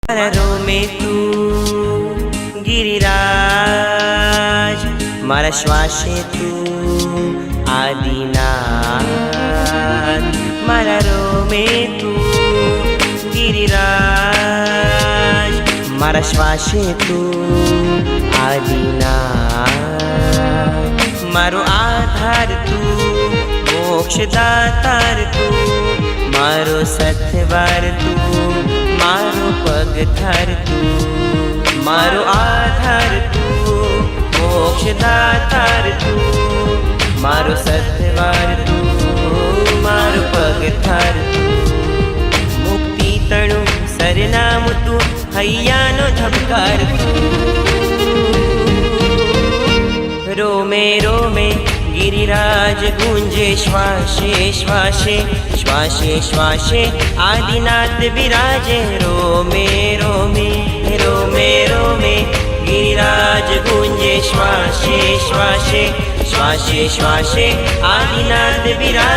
रोमे तू गिरिराज, मारा श्वासे तू आदिनाथ। मारा रोमे तू गिरिराज, मारा श्वासे तू आदिनाथ। मारो आधार तू, मोक्षदातार तू, मारो सत्वार तू, मारो पगथार तू। मारो आधार तू, मोक्षदातार तू, मारो सत्वार तू, मारो पगथार तू। मुक्ति तणु सरनाम तू, हैयानो धबकार तू। रोमे रोमे गिरिराज गूंजे श्वासे श्वासे, श्वासे श्वासे आदिनाथ विराजे। रोमे रोमे रोमे रोमे गिरिराज गूंजे श्वासे श्वासे, श्वासे श्वासे आदिनाथ विराजे।